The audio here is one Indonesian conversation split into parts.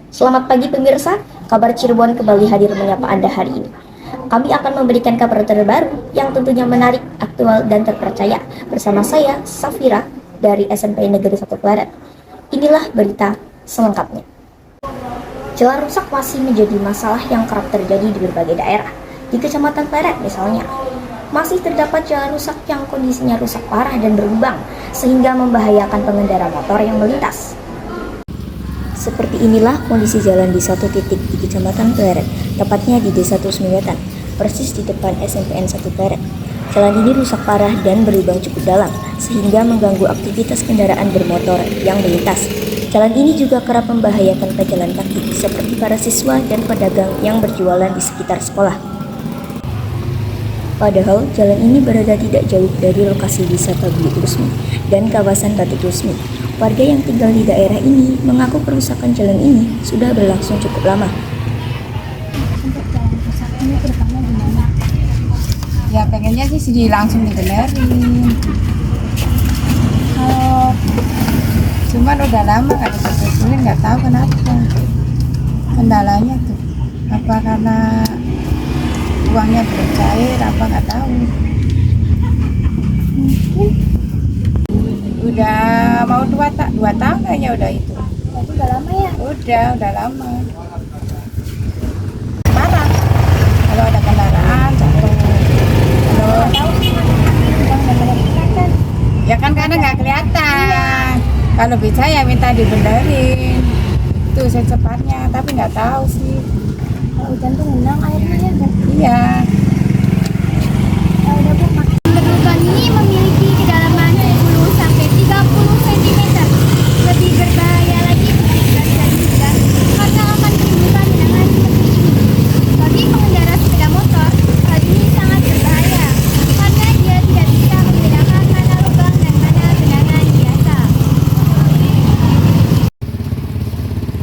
Selamat pagi pemirsa, kabar Cirebon kembali hadir menyapa Anda hari ini. Kami akan memberikan kabar terbaru yang tentunya menarik, aktual, dan terpercaya. Bersama saya, Safira, dari SMP Negeri 1 Pleret. Inilah berita selengkapnya. Jalan rusak masih menjadi masalah yang kerap terjadi di berbagai daerah. Di Kecamatan Pleret misalnya, masih terdapat jalan rusak yang kondisinya rusak parah dan berlubang, sehingga membahayakan pengendara motor yang melintas. Seperti inilah kondisi jalan di satu titik di Kecamatan Pleret, tepatnya di Desa Tusmiwetan, persis di depan SMPN 1 Pleret. Jalan ini rusak parah dan berlubang cukup dalam, sehingga mengganggu aktivitas kendaraan bermotor yang melintas. Jalan ini juga kerap membahayakan pejalan kaki, seperti para siswa dan pedagang yang berjualan di sekitar sekolah. Padahal jalan ini berada tidak jauh dari lokasi wisata Bukit Rusmi dan kawasan Batik Rusmi. Warga yang tinggal di daerah ini mengaku kerusakan jalan ini sudah berlangsung cukup lama. Untuk jalan rusak ini terutama gimana? Ya pengennya sih langsung dibenerin. Kalau cuman udah lama kan dibetulin, nggak tahu kenapa. Kendalanya tuh apa karena uangnya belum cair apa nggak tahu. Mungkin udah mau 2 tahun kayaknya udah itu. Tapi udah lama ya? Udah lama. Parah. Kalau ada kendaraan jatuh. Ya kan karena nggak kelihatan. Kalau bisa ya minta dibenerin. Itu secepatnya, tapi nggak tahu sih. Kalau hujan tuh ngenang airnya ya kan? Iya. Bendungan ini memiliki kedalaman 10 sampai 30 cm. Lebih berbahaya lagi jika dilanjutkan karena akan menimbulkan genangan seperti ini. Bagi pengendara sepeda motor, hal ini sangat berbahaya karena dia tidak bisa membedakan mana lubang dan mana genangan biasa.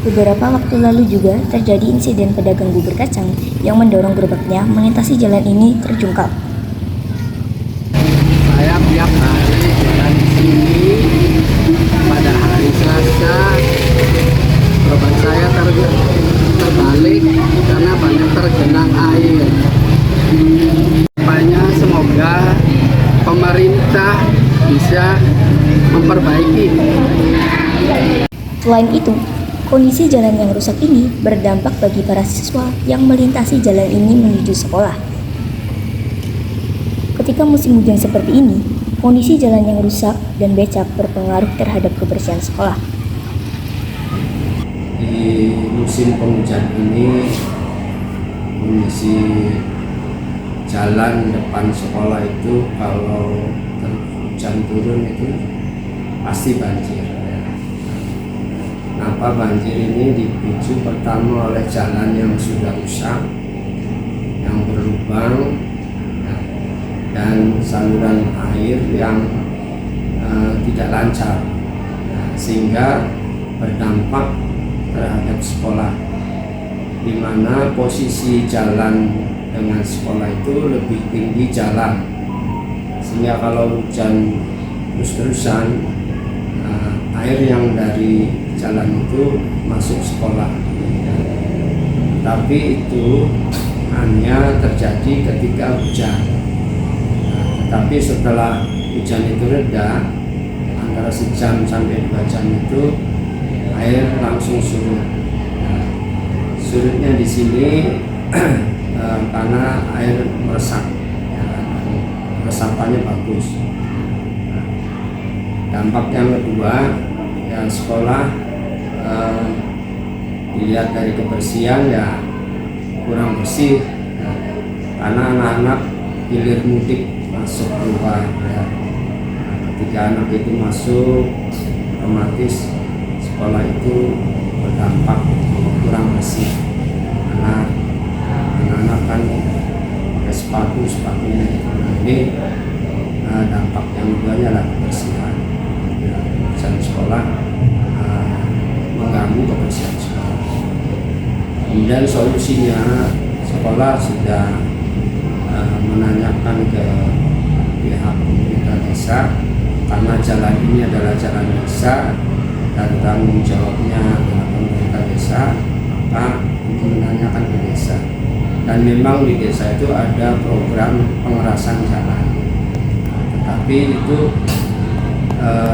Beberapa waktu lalu juga terjadi insiden pedagang bubur kacang yang mendorong gerobaknya melintasi jalan ini terjungkal. Saya tiap hari jalan di sini. Pada hari Selasa, gerobak saya terbalik karena banyak tergenang air. Harapannya semoga pemerintah bisa memperbaiki. Selain itu, kondisi jalan yang rusak ini berdampak bagi para siswa yang melintasi jalan ini menuju sekolah. Ketika musim hujan seperti ini, kondisi jalan yang rusak dan becek berpengaruh terhadap kebersihan sekolah. Di musim penghujan ini, kondisi jalan depan sekolah itu kalau hujan turun itu pasti banjir. Kenapa banjir ini dipicu pertama oleh jalan yang sudah rusak, yang berlubang, dan saluran air yang tidak lancar, sehingga berdampak terhadap sekolah, di mana posisi jalan dengan sekolah itu lebih tinggi jalan, sehingga kalau hujan terus-terusan, air yang dari jalan itu masuk sekolah. Tapi itu hanya terjadi ketika hujan. Tapi setelah hujan itu reda, antara sejam sampai 2 jam itu air langsung surut. Surutnya di sini karena air meresap, resapannya bagus. Dampak yang kedua, ya sekolah dilihat dari kebersihan ya kurang bersih, karena anak-anak hilir mudik masuk keluar. Ketika anak itu masuk, otomatis sekolah itu berdampak kurang bersih, karena anak-anak kan pakai sepatunya itu. Ini dampak yang keduanya adalah kebersihan. Kebersihan sekolah mengganggu kebersihan sekolah. Kemudian solusinya, sekolah sudah menanyakan ke pihak pemerintah desa, karena jalan ini adalah jalan desa dan tanggung jawabnya adalah pemerintah desa. Dan memang di desa itu ada program pengerasan jalan. Tetapi itu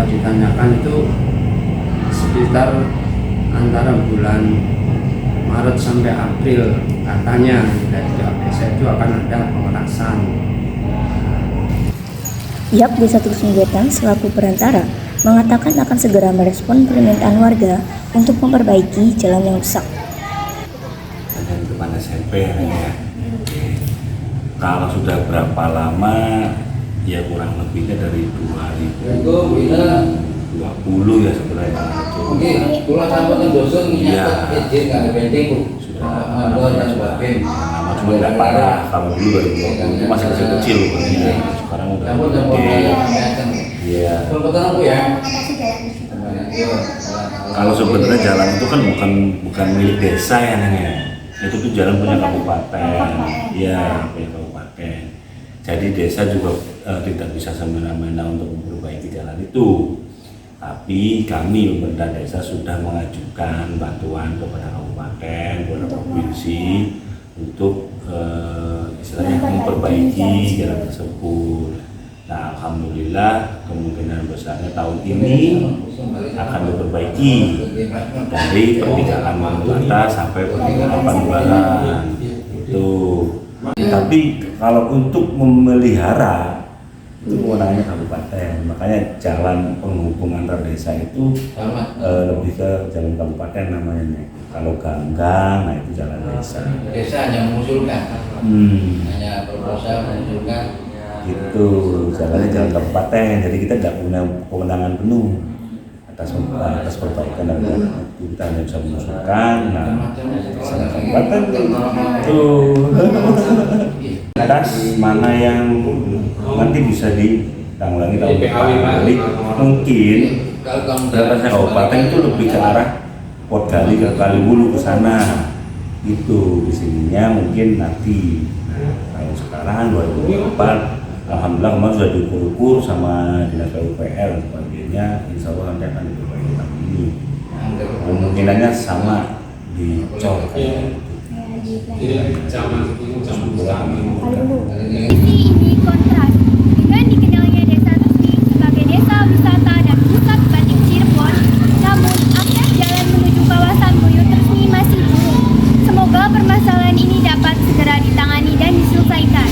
ditanyakan itu sekitar antara bulan Maret sampai April katanya dari pihak desa itu akan ada pengerasan. Pihak Desa Terusmi Wetan selaku perantara mengatakan akan segera merespon permintaan warga untuk memperbaiki jalan yang rusak. Dan depan SMP ya. Kalau sudah berapa lama, ya kurang lebihnya dari 2020 ya sebenarnya itu. Iya. Sudah cuma nggak parah. Kalau dulu 2020 itu masih kecil ya. Sekarang udah gede. Iya. Kalau sebenarnya jalan itu kan bukan milik desa ya Neng. Itu tuh jalan punya kabupaten. Iya, punya kabupaten. Jadi desa juga tidak bisa semena-mena untuk memperbaiki jalan itu. Tapi kami pemerintah desa sudah mengajukan bantuan kepada kabupaten, kepada provinsi untuk istilahnya memperbaiki jalan tersebut. Nah, alhamdulillah kemungkinan besarnya tahun ini akan diperbaiki dari pertigaan Manulata sampai pertigaan Panbaran itu. Tapi kalau untuk memelihara itu kewenangannya kabupaten, makanya jalan penghubung antar desa itu lebih ke jalan kabupaten namanya. Kalau ganggang, nah itu jalan desa. Desa hanya mengusulkan, hanya proposal mengusulkan. Itu jalannya jalan kabupaten, jadi kita tidak punya kewenangan penuh atas perbaikan dan kita hanya bisa mengusulkan. Nah, jalan kabupaten itu atas mana yang nanti bisa ditanggulangi tahun depan. Jadi mungkin prioritasnya kabupaten itu lebih ke arah Pot Gali ke Kaliwulu ke sana. Itu di sininya mungkin nanti. Kalau sekarang 2024 alhamdulillah kemarin sudah diukur sama dinas PUPR dan sebagainya, insya Allah nanti akan diperbaiki tahun ini. Kemungkinannya sama di Cor kayak Ini kontras dengan dikenalnya Desa Terusmi sebagai desa wisata dan pusat batik Cirebon, namun akses jalan menuju kawasan Buyut Terusmi masih buruk. Semoga permasalahan ini dapat segera ditangani dan diselesaikan.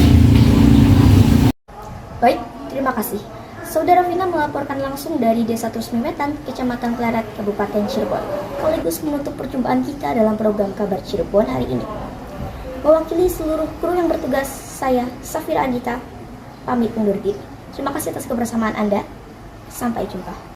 Baik, terima kasih. Saudara Vina melaporkan langsung dari Desa Terusmi Wetan, Kecamatan Kleret, Kabupaten Cirebon, sekaligus menutup perjumpaan kita dalam program Kabar Cirebon hari ini. Mewakili seluruh kru yang bertugas, saya, Safira Anita, pamit undur diri. Terima kasih atas kebersamaan Anda. Sampai jumpa.